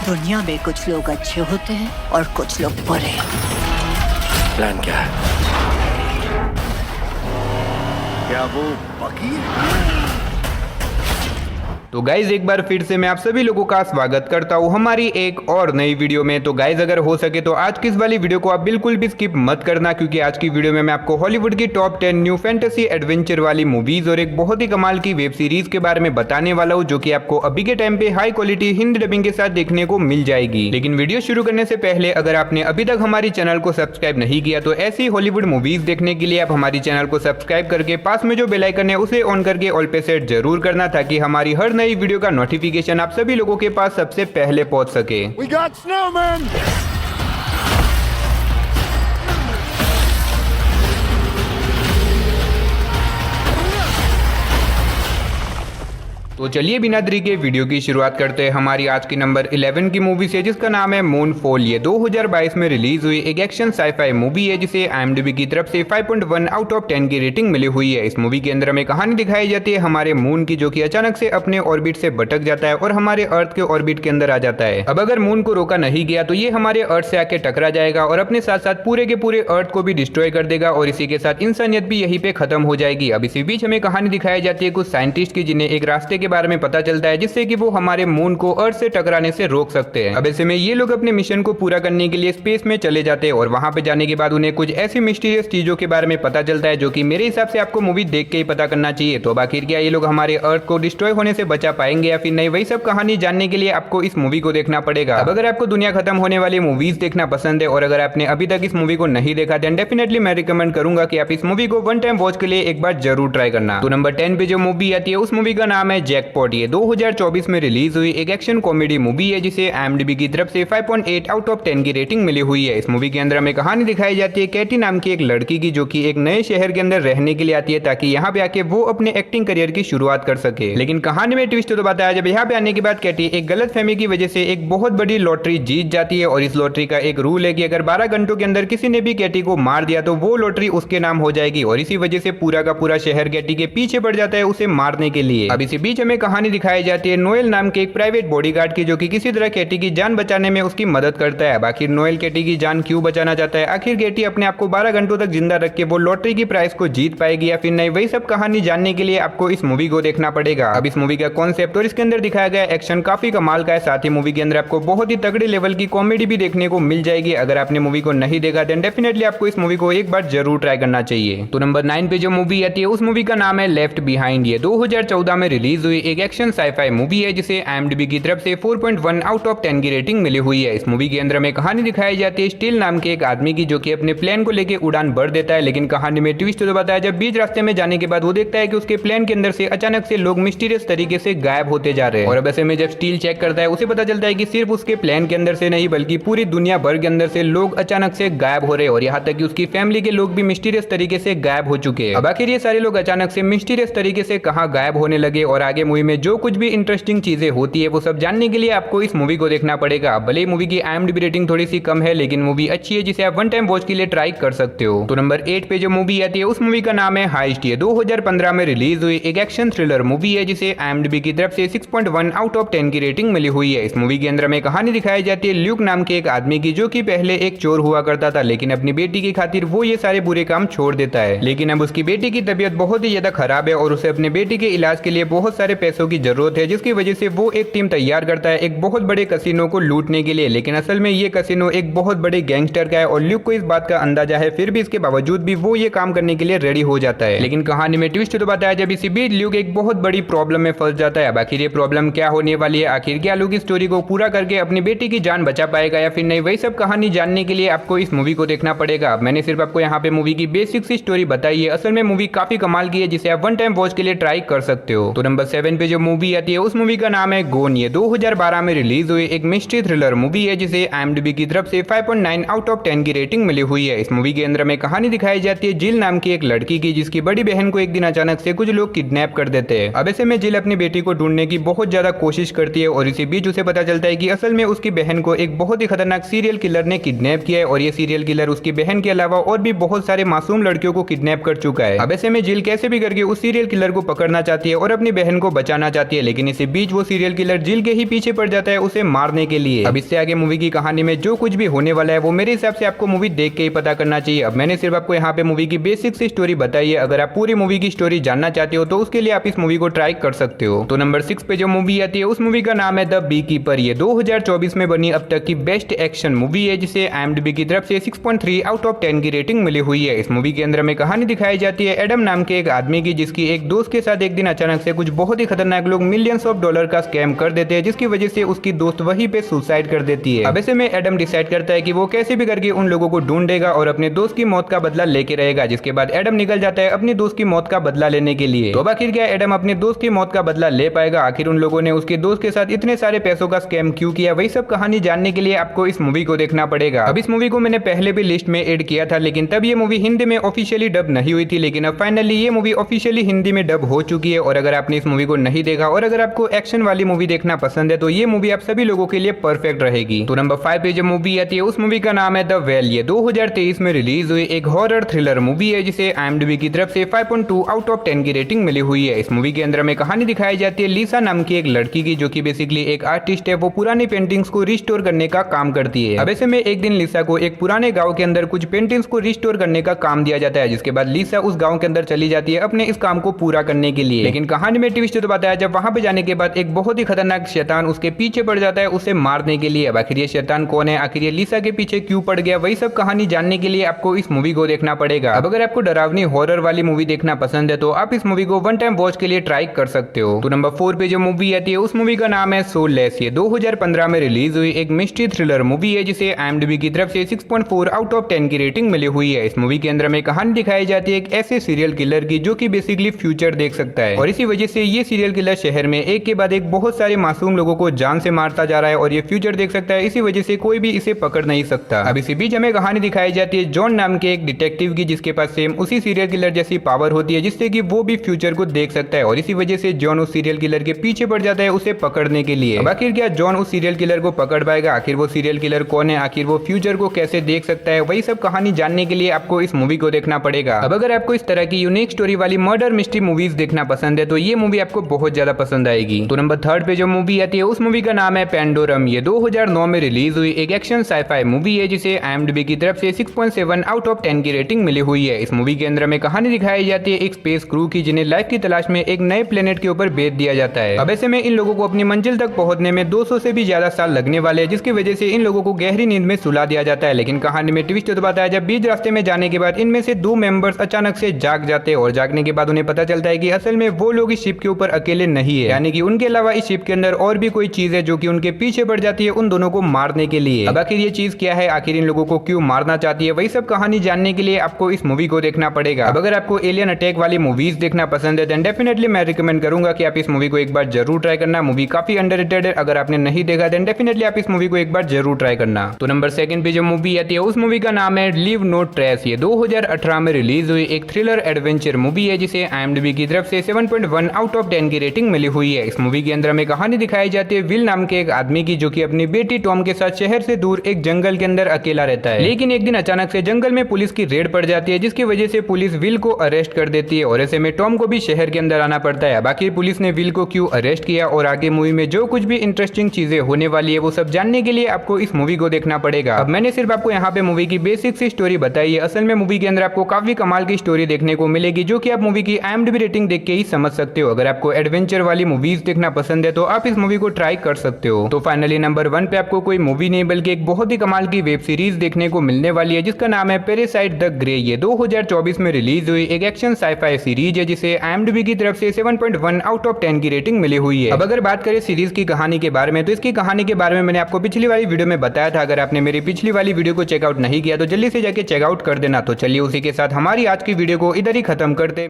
दुनिया में कुछ लोग अच्छे होते हैं और कुछ लोग बुरे। प्लान क्या है? क्या वो बकी है? तो गाइज एक बार फिर से मैं आप सभी लोगों का स्वागत करता हूँ हमारी एक और नई वीडियो में। तो गाइज अगर हो सके तो आज की इस वाली वीडियो को आप बिल्कुल भी स्किप मत करना, क्योंकि आज की वीडियो में मैं आपको हॉलीवुड की टॉप 10 न्यू फैंटेसी एडवेंचर वाली मूवीज और एक बहुत ही कमाल की वेब सीरीज के बारे में बताने वाला हूँ, जो कि आपको अभी के टाइम पे हाई क्वालिटी हिंदी डबिंग के साथ देखने को मिल जाएगी। लेकिन वीडियो शुरू करने से पहले अगर आपने अभी तक हमारी चैनल को सब्सक्राइब नहीं किया तो ऐसी हॉलीवुड मूवीज देखने के लिए आप हमारी चैनल को सब्सक्राइब करके पास में जो बेल आइकन है उसे ऑन करके ऑल पे सेट जरूर करना, ताकि हमारी हर नई वीडियो का नोटिफिकेशन आप सभी लोगों के पास सबसे पहले पहुंच सके। We got snowmen! तो चलिए बिना देरी के वीडियो की शुरुआत करते हैं हमारी आज की नंबर 11 की मूवी से, जिसका नाम है मूनफॉल। ये 2022 में रिलीज हुई एक एक्शन साईफाई मूवी है, जिसे IMDb की तरफ से 5.1 आउट ऑफ 10 की रेटिंग मिली हुई है। इस मूवी के अंदर हमें कहानी दिखाई जाती है हमारे मून की, जो कि अचानक से अपने ऑर्बिट से भटक जाता है और हमारे अर्थ के ऑर्बिट के अंदर आ जाता है। अब अगर मून को रोका नहीं गया तो ये हमारे अर्थ से आके टकरा जाएगा और अपने साथ साथ पूरे के पूरे अर्थ को भी डिस्ट्रॉय कर देगा और इसी के साथ इंसानियत भी यहीं पे खत्म हो जाएगी। अब इसी बीच हमें कहानी दिखाई जाती है कुछ साइंटिस्ट की, जिन्हें एक रास्ते के बारे में पता चलता है जिससे कि वो हमारे मून को अर्थ से टकराने से रोक सकते हैं। अब ऐसे में ये लोग अपने मिशन को पूरा करने के लिए स्पेस में चले जाते हैं और वहां पे जाने के बाद उन्हें कुछ ऐसी मिस्टीरियस चीजों के बारे में पता चलता है, जो कि मेरे हिसाब से आपको मूवी देख के ही पता करना चाहिए। तो आखिर क्या ये लोग हमारे अर्थ को डिस्ट्रॉय होने से बचा पाएंगे या फिर नहीं, वही सब कहानी जानने के लिए आपको इस मूवी को देखना पड़ेगा। अब अगर आपको दुनिया खत्म होने वाली मूवीज देखना पसंद है और अगर आपने अभी तक इस मूवी को नहीं देखा देन डेफिनेटली मैं रिकमेंड करूंगा कि आप इस मूवी को वन टाइम वॉच के लिए एक बार जरूर ट्राई करना। तो नंबर 10 पे जो मूवी आती है उस मूवी का नाम है जैकपॉट। ये 2024 में रिलीज हुई एक एक्शन कॉमेडी मूवी है, जिसे IMDb की तरफ से 5.8 आउट ऑफ 10 की रेटिंग मिली हुई है। इस मूवी के अंदर हमें कहानी दिखाई जाती है कैटी नाम की एक लड़की की, जो कि एक नए शहर के अंदर रहने के लिए आती है ताकि यहाँ पे आके वो अपने एक्टिंग करियर की शुरुआत कर सके। लेकिन कहानी में ट्विस्ट तो बताया, जब यहाँ पे आने के बाद कैटी एक गलत फहमी की वजह से एक बहुत बड़ी लॉटरी जीत जाती है और इस लॉटरी का एक रूल है कि अगर 12 घंटों के अंदर किसी ने भी कैटी को मार दिया तो वो लॉटरी उसके नाम हो जाएगी और इसी वजह से पूरा का पूरा शहर कैटी के पीछे पड़ जाता है उसे मारने के लिए। अब इसी बीच हमें कहानी दिखाई जाती है नोएल नाम के एक प्राइवेट बॉडीगार्ड की, जो कि किसी तरह कैटी की जान बचाने में उसकी मदद करता है। आखिर नोएल कैटी की जान क्यों बचाना चाहता है, आखिर कैटी अपने आप को 12 घंटों तक जिंदा रख के वो लॉटरी की प्राइस को जीत पाएगी या फिर नहीं, वही सब कहानी जानने के लिए आपको इस मूवी को देखना पड़ेगा। अब इस मूवी का कॉन्सेप्ट और इसके अंदर दिखाया गया एक्शन काफी कमाल का है, साथ ही मूवी के अंदर आपको बहुत ही तगड़े लेवल की कॉमेडी भी देखने को मिल जाएगी। अगर आपने मूवी को नहीं देखा देन डेफिनेटली आपको इस मूवी को एक बार जरूर ट्राई करना चाहिए। तो नंबर 9 पे जो मूवी आती है उस मूवी का नाम है लेफ्ट बिहाइंड। ये 2014 में रिलीज हुई एक एक्शन साईफाई मूवी है, जिसे IMDb की तरफ से 4.1 आउट ऑफ 10 की रेटिंग मिली हुई है। इस मूवी के अंदर हमें कहानी दिखाई जाती है स्टील नाम के एक आदमी की, जो कि अपने प्लेन को लेके उड़ान भर देता है। लेकिन कहानी में ट्विस्ट तो बताया, जब बीच रास्ते में जाने के बाद वो देखता है कि उसके प्लेन के अंदर से अचानक से लोग मिस्टीरियस तरीके से गायब होते जा रहे हैं। और अब ऐसे में जब स्टील चेक करता है उसे पता चलता है कि सिर्फ उसके प्लेन के अंदर से नहीं बल्कि पूरी दुनिया भर के अंदर से लोग अचानक से गायब हो रहे हैं और यहाँ तक कि उसकी फैमिली के लोग भी मिस्टीरियस तरीके से गायब हो चुके हैं। अब आखिर ये सारे लोग अचानक से मिस्टीरियस तरीके से कहाँ गायब होने लगे और आगे मूवी में जो कुछ भी इंटरेस्टिंग चीजें होती है वो सब जानने के लिए आपको इस मूवी को देखना पड़ेगा। भले ही मूवी की IMDb रेटिंग थोड़ी सी कम है, लेकिन मूवी अच्छी है जिसे आप वन टाइम वॉच के लिए ट्राई कर सकते हो। तो नंबर 8 पे जो मूवी आती है उस मूवी का नाम है हाइस्ट। ये 2015 में रिलीज हुई एक एक्शन थ्रिलर मूवी है, जिसे IMDb की तरफ से 6.1 आउट ऑफ 10 की रेटिंग मिली हुई है। इस मूवी के अंदर हमें कहानी दिखाई जाती है ल्यूक नाम के एक आदमी की, जो कि पहले एक चोर हुआ करता था, लेकिन अपनी बेटी की खातिर वो ये सारे बुरे काम छोड़ देता है। लेकिन अब उसकी बेटी की तबीयत बहुत ही ज्यादा खराब है और उसे अपने बेटी के इलाज के लिए बहुत सारे पैसों की जरूरत है, जिसकी वजह से वो एक टीम तैयार करता है एक बहुत बड़े कसिनो को लूटने के लिए। लेकिन असल में ये कसिनो एक बहुत बड़े गैंगस्टर का है और ल्यूक को इस बात का अंदाजा है, फिर भी इसके बावजूद भी वो ये काम करने के लिए रेडी हो जाता है। लेकिन कहानी में ट्विस्ट तो बताया, जब इसी बीच ल्यूक एक बहुत बड़ी प्रॉब्लम में फंस जाता है। आखिर ये प्रॉब्लम क्या होने वाली है, आखिर क्या ल्यूक इस स्टोरी को पूरा करके अपनी बेटी की जान बचा पाएगा या फिर नहीं, वही सब कहानी जानने के लिए आपको इस मूवी को देखना पड़ेगा। मैंने सिर्फ आपको यहाँ पे मूवी की बेसिक सी स्टोरी बताई है, असल में मूवी काफी कमाल की है जिसे आप वन टाइम वॉच के लिए ट्राई कर सकते हो। तो नंबर 7 पे जो मूवी आती है उस मूवी का नाम है गोन। ये 2012 में रिलीज हुई एक मिस्ट्री थ्रिलर मूवी है, जिसे IMDb की तरफ से 5.9 आउट ऑफ 10 की रेटिंग मिली हुई है। इस मूवी के अंदर में कहानी दिखाई जाती है जिल नाम की एक लड़की की, जिसकी बड़ी बहन को एक दिन अचानक से कुछ लोग किडनैप कर देते हैं। अब ऐसे में जिल अपनी बेटी को ढूंढने की बहुत ज्यादा कोशिश करती है और इसी बीच उसे पता चलता है कि असल में उसकी बहन को एक बहुत ही खतरनाक सीरियल किलर ने किडनैप किया है और ये सीरियल किलर उसकी बहन के अलावा और भी बहुत सारे मासूम लड़कियों को किडनैप कर चुका है। अब ऐसे में जिल कैसे भी करके उस सीरियल किलर को पकड़ना चाहती है और अपनी बहन को बचाना चाहती है, लेकिन इसी बीच वो सीरियल किलर जिल के ही पीछे पड़ जाता है उसे मारने के लिए। अब इससे आगे मूवी की कहानी में जो कुछ भी होने वाला है वो मेरे हिसाब से आपको मूवी देख के ही पता करना चाहिए। अब मैंने सिर्फ आपको यहाँ पे मूवी की बेसिक सी स्टोरी बताई है। अगर आप पूरी मूवी की स्टोरी जानना चाहते हो तो उसके लिए आप इस मूवी को ट्राई कर सकते हो। तो नंबर 6 पे जो मूवी आती है उस मूवी का नाम है द बी कीपर। ये 2024 में बनी अब तक की बेस्ट एक्शन मूवी है, जिसे IMDb की तरफ से 6.3 आउट ऑफ 10 की रेटिंग मिली हुई है। इस मूवी के अंदर में कहानी दिखाई जाती है एडम नाम के एक आदमी की, जिसकी एक दोस्त के साथ एक दिन अचानक से कुछ बहुत ही खतरनाक लोग मिलियंस ऑफ डॉलर का स्कैम कर देते हैं, जिसकी वजह से उसकी दोस्त वहीं पे सुसाइड कर देती है। अब ऐसे में एडम डिसाइड करता है कि वो कैसे भी करके उन लोगों को ढूंढेगा और अपने दोस्त की मौत का बदला लेके रहेगा। जिसके बाद एडम निकल जाता है अपनी दोस्त की मौत का बदला लेने के लिए। तो अब आखिर क्या एडम अपने दोस्त की मौत का बदला ले पाएगा? आखिर उन लोगों ने उसके दोस्त के साथ इतने सारे पैसों का स्कैम क्यों किया? वही सब कहानी जानने के लिए आपको इस मूवी को देखना पड़ेगा। अब इस मूवी को मैंने पहले भी लिस्ट में ऐड किया था, लेकिन तब ये मूवी हिंदी में ऑफिशियली डब नहीं हुई थी, लेकिन अब फाइनली ये मूवी ऑफिशियली हिंदी में डब हो चुकी है। और अगर आपने इस मूवी को नहीं देखा और अगर आपको एक्शन वाली मूवी देखना पसंद है तो ये मूवी आप सभी लोगों के लिए परफेक्ट रहेगी। तो नंबर 5 पे जो मूवी आती है उस मूवी का नाम है द वेल। ये 2023 में रिलीज हुई एक हॉरर थ्रिलर मूवी है, जिसे IMDb की तरफ से 5.2 आउट ऑफ 10 की रेटिंग मिली हुई है। इस मूवी के अंदर में कहानी दिखाई जाती है लिसा नाम की एक लड़की की, जो कि बेसिकली एक आर्टिस्ट है। वो पुरानी पेंटिंग्स को रिस्टोर करने का काम करती है। अब ऐसे में एक दिन लिसा को एक पुराने गांव के अंदर कुछ पेंटिंग्स को रिस्टोर करने का काम दिया जाता है, जिसके बाद लिसा उस गांव के अंदर चली जाती है अपने इस काम को पूरा करने के लिए। लेकिन कहानी में ट्विस्ट तो बताया, जब वहां पे जाने के बाद एक बहुत ही खतरनाक शैतान उसके पीछे पड़ जाता है उसे मारने के लिए। अब आखिर ये शैतान कौन है, आखिर ये लिसा के पीछे क्यों पड़ गया, वही सब कहानी जानने के लिए आपको इस मूवी को देखना पड़ेगा। अब अगर आपको डरावनी हॉरर वाली मूवी देखना पसंद है तो आप इस मूवी को वन टाइम वॉच के लिए ट्राई कर सकते हो। तो नंबर 4 पे जो मूवी आती है उस मूवी का नाम है सोललेस। ये 2015 में रिलीज हुई एक मिस्ट्री थ्रिलर मूवी है, जिसे IMDb की तरफ से 6.4 आउट ऑफ 10 की रेटिंग मिली हुई है। इस मूवी के अंदर में कहानी दिखाई जाती है एक ऐसे सीरियल किलर की जो कि बेसिकली फ्यूचर देख सकता है, और इसी वजह से ये सीरियल किलर शहर में एक के बाद एक बहुत सारे मासूम लोगों को जान से मारता जा रहा है, और ये फ्यूचर देख सकता है, इसी वजह से कोई भी इसे पकड़ नहीं सकता। अब इसी बीच हमें कहानी दिखाई जाती है जॉन नाम के एक डिटेक्टिव की, जिसके पास सेम उसी सीरियल किलर जैसी पावर होती है, जिससे कि वो भी फ्यूचर को देख सकता है, और इसी वजह से जॉन उस सीरियल किलर के पीछे पड़ जाता है उसे पकड़ने के लिए। अब आखिर क्या जॉन उस सीरियल किलर को पकड़ पाएगा? आखिर वो सीरियल किलर कौन है, आखिर वो फ्यूचर को कैसे देख सकता है, वही सब कहानी जानने के लिए आपको इस मूवी को देखना पड़ेगा। अब अगर आपको इस तरह की यूनिक स्टोरी वाली मर्डर मिस्ट्री मूवीज देखना पसंद है तो ये मूवी आपको बहुत ज्यादा पसंद आएगी। तो नंबर 3 पे जो मूवी आती है उस मूवी का नाम है पेंडोरम। ये 2009 में रिलीज हुई एक एक्शन साइफाई मूवी है, जिसे IMDb की तरफ से 6.7 आउट ऑफ 10 की रेटिंग मिली हुई है। इस मूवी के अंदर में कहानी दिखाई जाती है एक स्पेस क्रू की, जिन्हें लाइफ की तलाश में एक नए प्लेनेट के ऊपर भेज दिया जाता है। अब ऐसे में इन लोगों को अपनी मंजिल तक पहुंचने में 200 से भी ज्यादा साल लगने वाले हैं, जिसकी वजह से इन लोगों को गहरी नींद में सुला दिया जाता है। लेकिन कहानी में ट्विस्ट तो बताया, जब बीच रास्ते में जाने के बाद इनमें से 2 मेंबर्स अचानक से जाग जाते हैं, और जागने के बाद उन्हें पता चलता है कि असल में वो लोग इस शिप के ऊपर अकेले नहीं है, यानी कि उनके अलावा इस शिप के अंदर और भी कोई चीज है जो कि उनके पीछे पड़ जाती है उन दोनों को मारने के लिए। अब आखिर ये चीज क्या है, आखिर इन लोगों को क्यों मारना चाहती है, वही सब कहानी जानने के लिए आपको इस मूवी को देखना पड़ेगा। अब अगर आपको एलियन अटैक वाली मूवीज देखना पसंद है देन डेफिनेटली मैं रिकमेंड करूंगा कि आप इस मूवी को एक बार जरूर ट्राई करना। मूवी काफी अंडररेटेड है, अगर आपने नहीं देखा देन डेफिनेटली आप इस मूवी को एक बार जरूर ट्राई करना। तो नंबर 2 पे जो मूवी आती है उस मूवी का नाम है लीव नो ट्रेस। ये 2018 में रिलीज हुई एक थ्रिलर एडवेंचर मूवी है, जिसे IMDb की तरफ से 7.1 आउट ऑफ 10 की रेटिंग मिली हुई है। इस मूवी के अंदर में कहानी दिखाई जाती है विल नाम के एक आदमी की, जो कि अपनी बेटी टॉम के साथ शहर से दूर एक जंगल के अंदर अकेला रहता है। लेकिन एक दिन अचानक से जंगल में पुलिस की रेड पड़ जाती है, जिसकी वजह से पुलिस विल को अरेस्ट कर देती है, और ऐसे में टॉम को भी शहर के अंदर आना पड़ता है। बाकी पुलिस ने विल को क्यों अरेस्ट किया और आगे मूवी में जो कुछ भी इंटरेस्टिंग चीजें होने वाली है वो सब जानने के लिए आपको इस मूवी को देखना पड़ेगा। अब मैंने सिर्फ आपको यहाँ पे मूवी की बेसिक सी स्टोरी बताई है, असल में मूवी के अंदर आपको काफी कमाल की स्टोरी देखने को मिलेगी, जो कि आप मूवी की IMDb रेटिंग देख के ही समझ सकते हो। अगर आपको एडवेंचर वाली मूवीज देखना पसंद है तो आप इस मूवी को ट्राई कर सकते हो। तो फाइनली नंबर 1 पे आपको कोई मूवी नहीं बल्कि एक बहुत ही कमाल की वेब सीरीज देखने को मिलने वाली है, जिसका नाम है पैरासाइट द ग्रे। ये 2024 में रिलीज हुई एक एक्शन साइफाई सीरीज है, जिसे IMDb की तरफ से 7.1 आउट ऑफ 10 की रेटिंग मिली हुई है। अब अगर बात करें सीरीज की कहानी के बारे में तो इसकी कहानी के बारे में मैंने आपको पिछली वाली वीडियो में बताया था। अगर आपने मेरी पिछली वाली वीडियो को चेकआउट नहीं किया तो जल्दी से जाके चेकआउट कर देना। तो चलिए उसी के साथ हमारी आज की वीडियो को इधर ही खत्म करते।